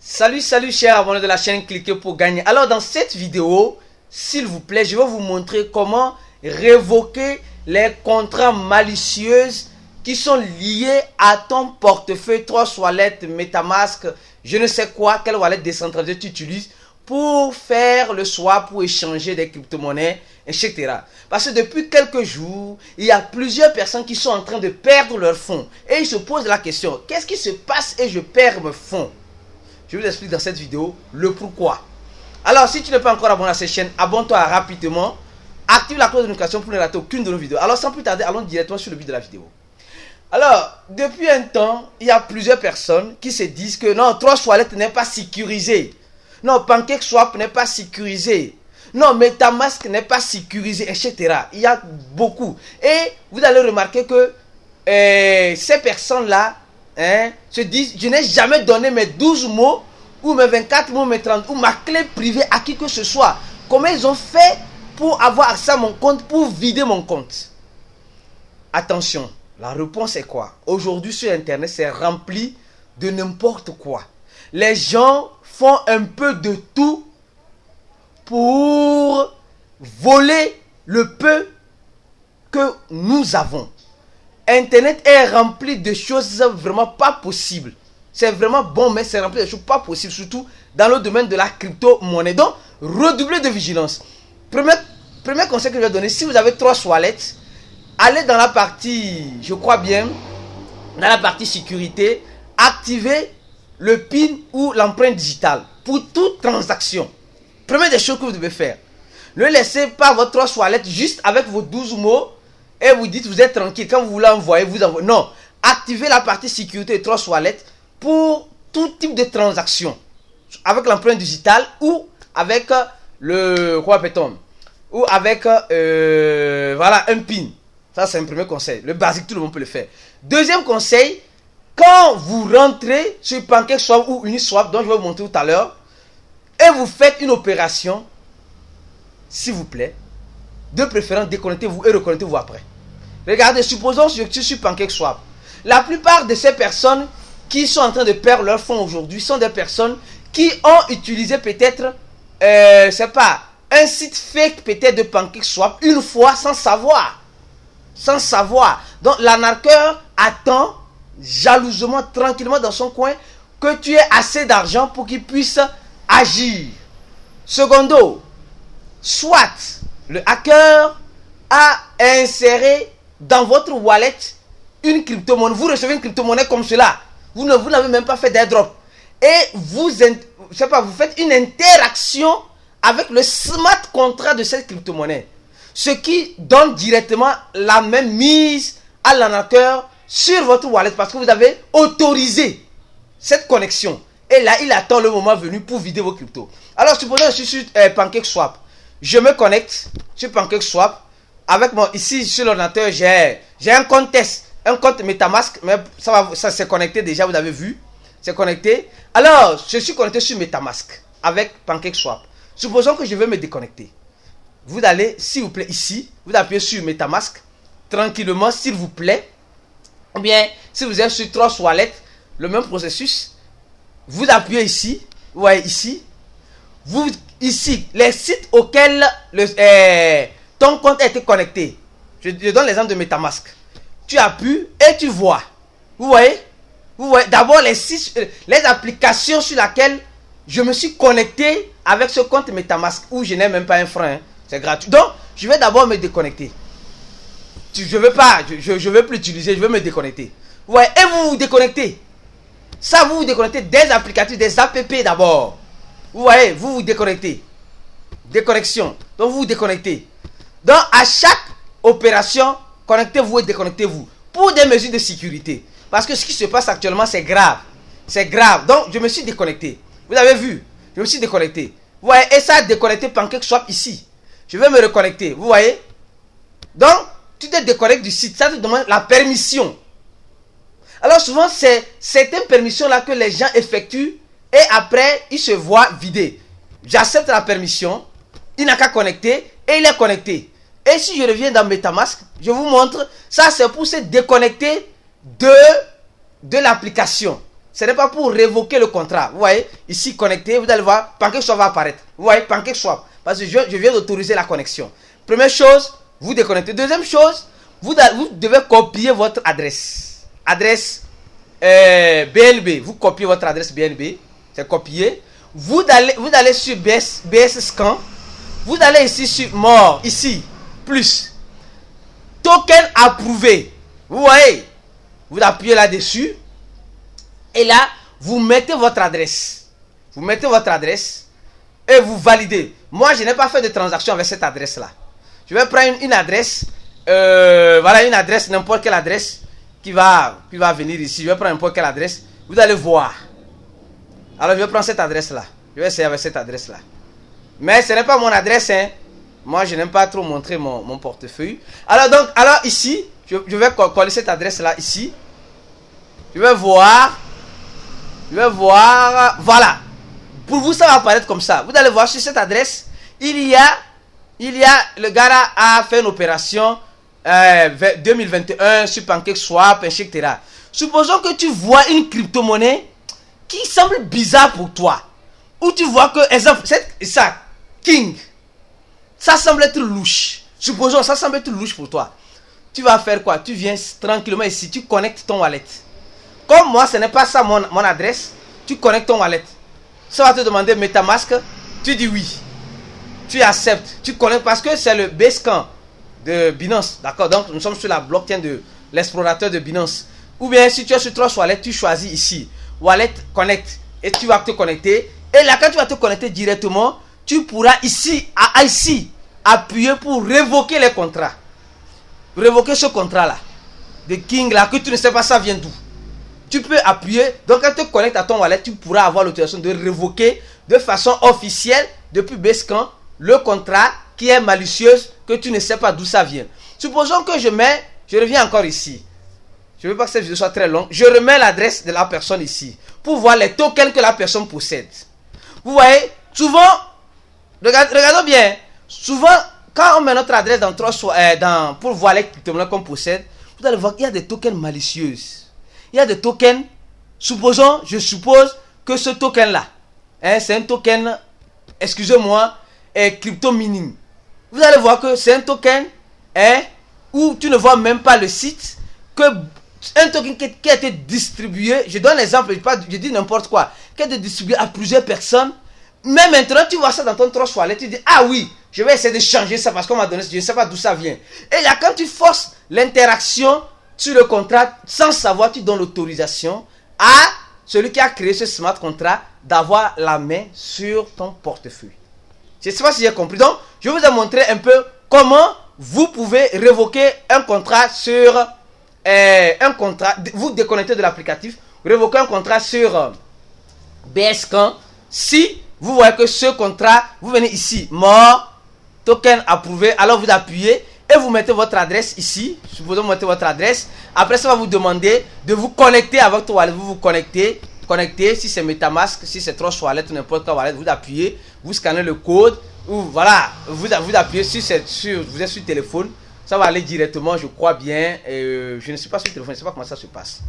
Salut chers abonnés de la chaîne Cliquez pour gagner. Alors dans cette vidéo, s'il vous plaît, je vais vous montrer comment révoquer les contrats malicieux qui sont liés à ton portefeuille, 3 wallets, Metamask, je ne sais quoi, quelle wallet décentralisée tu utilises pour faire le swap, pour échanger des crypto-monnaies, etc. Parce que depuis quelques jours, il y a plusieurs personnes qui sont en train de perdre leurs fonds. Et ils se posent la question, qu'est-ce qui se passe et je perds mes fonds? Je vous explique dans cette vidéo le pourquoi. Alors, si tu n'es pas encore abonné à cette chaîne, abonne-toi rapidement. Active la cloche de notification pour ne rater aucune de nos vidéos. Alors, sans plus tarder, allons directement sur le but de la vidéo. Alors, depuis un temps, il y a plusieurs personnes qui se disent que non, 3 wallets n'est pas sécurisé. Non, PancakeSwap n'est pas sécurisé. Non, Metamask n'est pas sécurisé, etc. Il y a beaucoup. Et vous allez remarquer que ces personnes-là se disent, je n'ai jamais donné mes 12 mots, ou mes 24 mots, mes 30, ou ma clé privée à qui que ce soit. Comment ils ont fait pour avoir accès à mon compte, pour vider mon compte? Attention, la réponse est quoi? Aujourd'hui sur Internet, c'est rempli de n'importe quoi. Les gens font un peu de tout pour voler le peu que nous avons. Internet est rempli de choses vraiment pas possibles. C'est vraiment bon, mais c'est rempli de choses pas possibles, surtout dans le domaine de la crypto-monnaie. Donc, redoublez de vigilance. Premier conseil que je vais donner, si vous avez 3 wallets, allez dans la partie, je crois bien, dans la partie sécurité, activez le PIN ou l'empreinte digitale pour toute transaction. Première des choses que vous devez faire, ne laissez pas votre 3 wallets juste avec vos 12 mots et vous dites vous êtes tranquille. Quand vous voulez envoyer, vous envoyez. Non, activez la partie sécurité de 3 wallets pour tout type de transaction, avec l'empreinte digitale ou avec le quoi appelle-t-on, ou avec voilà, un PIN. Ça c'est un premier conseil, le basique, tout le monde peut le faire. Deuxième conseil, quand vous rentrez sur PancakeSwap ou Uniswap, dont je vais vous montrer tout à l'heure, et vous faites une opération, s'il vous plaît, de préférence déconnectez-vous et reconnectez-vous après. Regardez, supposons que je suis sur PancakeSwap. La plupart de ces personnes qui sont en train de perdre leur fonds aujourd'hui sont des personnes qui ont utilisé peut-être, c'est pas, un site fake peut-être de PancakeSwap une fois sans savoir. Sans savoir. Donc l'arnaqueur attend jalousement, tranquillement dans son coin que tu aies assez d'argent pour qu'il puisse agir. Secondo, soit le hacker a inséré dans votre wallet une crypto-monnaie. Vous recevez une crypto-monnaie comme cela. Vous n'avez même pas fait d'airdrop. Et vous faites une interaction avec le smart contract de cette crypto-monnaie. Ce qui donne directement la même mise à l'arnaqueur sur votre wallet parce que vous avez autorisé cette connexion. Et là, il attend le moment venu pour vider vos cryptos. Alors, supposons que je suis sur PancakeSwap. Je me connecte sur PancakeSwap. Avec mon, ici, sur l'ordinateur, j'ai un compte test, un compte Metamask. Mais ça s'est connecté déjà, vous avez vu. C'est connecté. Alors, je suis connecté sur Metamask avec PancakeSwap. Supposons que je veux me déconnecter. Vous allez, s'il vous plaît, ici. Vous appuyez sur Metamask. Tranquillement, s'il vous plaît. Ou bien, si vous êtes sur 3 wallets, le même processus. Vous appuyez ici, vous voyez ici, ici, les sites auxquels ton compte a été connecté. Je donne l'exemple de Metamask. Tu appuies et tu vois. Vous voyez d'abord les applications sur lesquelles je me suis connecté avec ce compte Metamask où je n'ai même pas un frein. Hein. C'est gratuit. Donc, je vais d'abord me déconnecter. Je ne veux plus l'utiliser, je vais me déconnecter. Vous voyez, et vous vous déconnectez. Ça, vous vous déconnectez des applicatifs, des app d'abord. Vous voyez, vous vous déconnectez. Déconnexion. Donc, vous vous déconnectez. Donc, à chaque opération, connectez-vous et déconnectez-vous. Pour des mesures de sécurité. Parce que ce qui se passe actuellement, c'est grave. C'est grave. Donc, je me suis déconnecté. Vous avez vu? Je me suis déconnecté. Vous voyez, et ça a déconnecté PancakeSwap ici. Je vais me reconnecter. Vous voyez? Donc, tu te déconnectes du site. Ça te demande la permission. Alors souvent, c'est certaines permissions-là que les gens effectuent et après, ils se voient vider. J'accepte la permission, il n'a qu'à connecter et il est connecté. Et si je reviens dans Metamask, je vous montre, ça c'est pour se déconnecter de l'application. ce n'est pas pour révoquer le contrat. Vous voyez, ici connecté, vous allez voir, PancakeSwap va apparaître. Vous voyez, PancakeSwap, parce que je viens d'autoriser la connexion. Première chose, vous déconnectez. Deuxième chose, vous devez copier votre adresse. Adresse BNB. Vous copiez votre adresse BNB. C'est copié. Vous allez sur BS Scan. Vous allez ici sur More. Ici. Plus. Token approuvé. Vous voyez. Vous appuyez là-dessus. Et là, vous mettez votre adresse. Vous mettez votre adresse. Et vous validez. Moi, je n'ai pas fait de transaction avec cette adresse-là. Je vais prendre une adresse. Voilà une adresse, n'importe quelle adresse qui va venir ici. Je vais prendre n'importe quelle adresse. Vous allez voir. Alors je vais prendre cette adresse là. Je vais essayer avec cette adresse là. Mais ce n'est pas mon adresse. Hein. Moi je n'aime pas trop montrer mon portefeuille. Alors ici, je vais coller cette adresse là ici. Je vais voir. Voilà. Pour vous ça va apparaître comme ça. Vous allez voir sur cette adresse. Il y a le gars là a fait une opération 2021 sur PancakeSwap, etc. Supposons que tu vois une crypto-monnaie qui semble bizarre pour toi. Ou tu vois que, exemple, ça, King, ça semble être louche. Supposons, ça semble être louche pour toi. Tu vas faire quoi? Tu viens tranquillement ici, tu connectes ton wallet. Comme moi, ce n'est pas ça mon adresse, tu connectes ton wallet. Ça va te demander MetaMask, tu dis oui. Tu acceptes, tu connectes parce que c'est le Basecamp de Binance. D'accord? Donc, nous sommes sur la blockchain de l'explorateur de Binance. Ou bien, si tu es sur Trust Wallet, tu choisis ici. Wallet Connect. Et tu vas te connecter. Et là, quand tu vas te connecter directement, tu pourras ici appuyer pour révoquer les contrats. Révoquer ce contrat-là. De King, là, que tu ne sais pas ça vient d'où. Tu peux appuyer. Donc, quand tu te connectes à ton wallet, tu pourras avoir l'autorisation de révoquer de façon officielle, depuis Basecamp, le contrat qui est malicieuse, que tu ne sais pas d'où ça vient. Supposons que je reviens encore ici. Je ne veux pas que cette vidéo soit très longue. Je remets l'adresse de la personne ici. Pour voir les tokens que la personne possède. Vous voyez, souvent, regardons bien. Souvent, quand on met notre adresse pour voir les crypto-monnaies qu'on possède, vous allez voir qu'il y a des tokens malicieuses. Il y a des tokens, je suppose que ce token-là, c'est un token, excusez-moi, crypto mining. Vous allez voir que c'est un token où tu ne vois même pas le site, que un token qui a été distribué, je donne l'exemple, je dis n'importe quoi, qui a été distribué à plusieurs personnes. Mais maintenant, tu vois ça dans ton Trust Wallet, tu dis, ah oui, je vais essayer de changer ça parce qu'on m'a donné, je ne sais pas d'où ça vient. Et là, quand tu forces l'interaction sur le contrat, sans savoir, tu donnes l'autorisation à celui qui a créé ce smart contract d'avoir la main sur ton portefeuille. Je ne sais pas si j'ai compris. Donc, je vous ai montré un peu comment vous pouvez révoquer un contrat sur vous déconnectez de l'applicatif, révoquer un contrat sur Basecamp. Si vous voyez que ce contrat, vous venez ici, mort, token approuvé, alors vous appuyez et vous mettez votre adresse ici. Supposons vous mettez votre adresse. Après, ça va vous demander de vous connecter avec votre wallet. Vous vous connectez, si c'est MetaMask, si c'est Trust Wallet ou n'importe quel wallet, vous appuyez, vous scannez le code, ou voilà, vous appuyez vous êtes sur téléphone. Ça va aller directement, je crois bien. Je ne suis pas sur le téléphone, je ne sais pas comment ça se passe.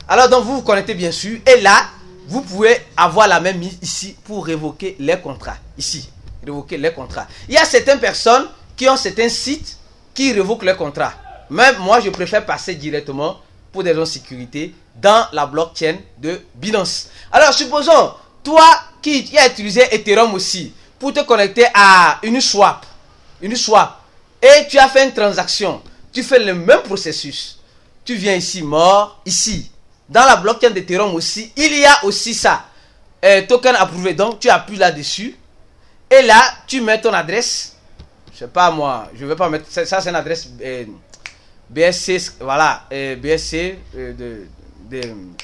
Alors, donc, vous vous connectez bien sûr. Et là, vous pouvez avoir la même mise ici pour révoquer les contrats. Ici, révoquer les contrats. Il y a certaines personnes qui ont certains sites qui révoquent les contrats. Même moi, je préfère passer directement pour des raisons de sécurité dans la blockchain de Binance. Alors, supposons, toi qui as utilisé Ethereum aussi pour te connecter à Uniswap. Et tu as fait une transaction. Tu fais le même processus. Tu viens ici, mort, ici. Dans la blockchain d'Ethereum aussi, il y a aussi ça. Token approuvé. Donc, tu appuies là-dessus. Et là, tu mets ton adresse. Je sais pas moi. Je ne vais pas mettre. Ça, c'est une adresse BSC. Voilà. BSC.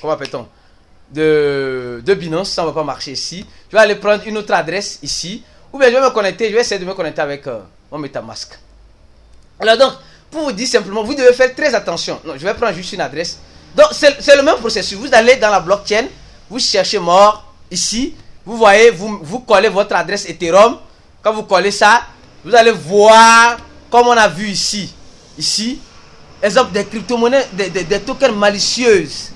Comment appelle-t-on de Binance. Ça ne va pas marcher ici. Je vais aller prendre une autre adresse ici. Ou bien je vais me connecter. Je vais essayer de me connecter avec mon MetaMask. Alors donc, pour vous dire simplement, vous devez faire très attention. Non, je vais prendre juste une adresse. Donc, c'est le même processus. Vous allez dans la blockchain, vous cherchez mort, ici. Vous voyez, vous collez votre adresse Ethereum. Quand vous collez ça, vous allez voir, comme on a vu ici. Ici, exemple des crypto-monnaies, des tokens malicieuses.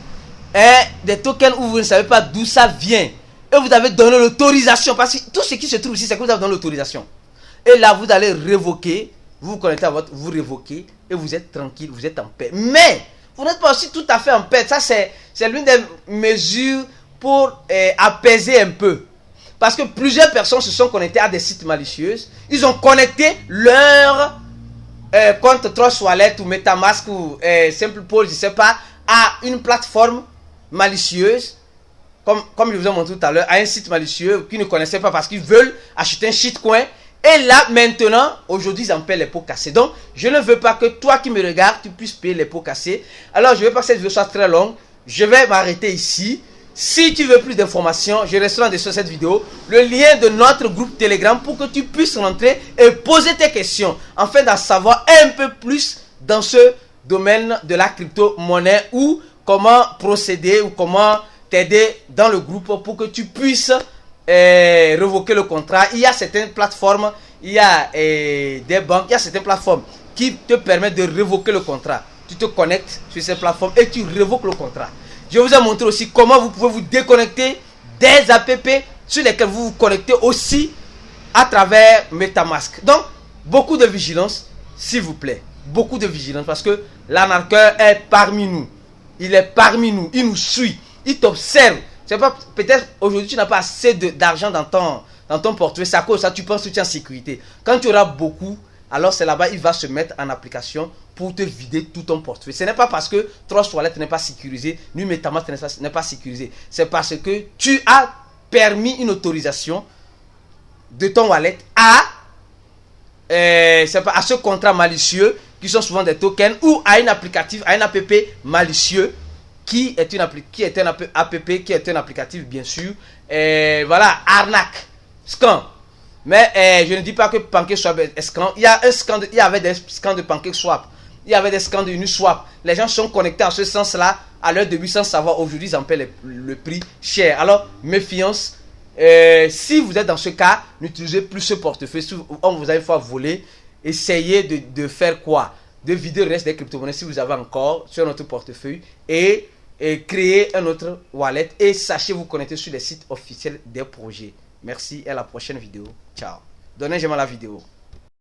des tokens où vous ne savez pas d'où ça vient. Et vous avez donné l'autorisation. Parce que tout ce qui se trouve ici, c'est que vous avez donné l'autorisation. Et là, vous allez révoquer. Vous vous connectez à votre... Vous révoquez. Et vous êtes tranquille. Vous êtes en paix. Mais, vous n'êtes pas aussi tout à fait en paix. Ça, c'est l'une des mesures pour apaiser un peu. Parce que plusieurs personnes se sont connectées à des sites malicieux. Ils ont connecté leur compte Trust Wallet ou Metamask ou Simple Pool, je ne sais pas, à une plateforme malicieuse. Comme je vous ai montré tout à l'heure, à un site malicieux qu'ils ne connaissaient pas parce qu'ils veulent acheter un shitcoin. Et là, maintenant, aujourd'hui, ils en paient les pots cassés. Donc, je ne veux pas que toi qui me regardes, tu puisses payer les pots cassés. Alors, je ne veux pas que cette vidéo soit très longue. Je vais m'arrêter ici. Si tu veux plus d'informations, je resterai en dessous de cette vidéo le lien de notre groupe Telegram pour que tu puisses rentrer et poser tes questions afin d'en savoir un peu plus dans ce domaine de la crypto-monnaie ou comment procéder ou comment t'aider dans le groupe pour que tu puisses révoquer le contrat. Il y a certaines plateformes, il y a des banques, il y a certaines plateformes qui te permettent de révoquer le contrat. Tu te connectes sur ces plateformes et tu révoques le contrat. Je vous ai montré aussi comment vous pouvez vous déconnecter des app sur lesquels vous vous connectez aussi à travers Metamask. Donc, beaucoup de vigilance, s'il vous plaît. Beaucoup de vigilance parce que l'arnaqueur est parmi nous. Il est parmi nous. Il nous suit. Il t'observe. C'est pas peut-être aujourd'hui tu n'as pas assez d'argent dans ton portefeuille. C'est à cause de ça tu penses que tu es en sécurité. Quand tu auras beaucoup, alors c'est là-bas il va se mettre en application pour te vider tout ton portefeuille. Ce n'est pas parce que Trust Wallet n'est pas sécurisé, ni Metamask n'est pas sécurisé. C'est parce que tu as permis une autorisation de ton wallet à ce contrat malicieux qui sont souvent des tokens ou à une applicatif, à un app malicieux qui est un applicatif bien sûr. Voilà, arnaque, scam. Mais je ne dis pas que PancakeSwap est scam. Il y avait des scams de PancakeSwap. Il y avait des scams de Uniswap. Les gens sont connectés en ce sens-là à leur début sans savoir. Aujourd'hui, ils en paient le prix cher. Alors, méfiance. Si vous êtes dans ce cas, n'utilisez plus ce portefeuille. Si on vous a une fois volé, essayez de faire quoi? De vider le reste des crypto-monnaies si vous avez encore sur notre portefeuille et créer un autre wallet et sachez vous connecter sur les sites officiels des projets. Merci et à la prochaine vidéo. Ciao. Donnez j'aime à la vidéo.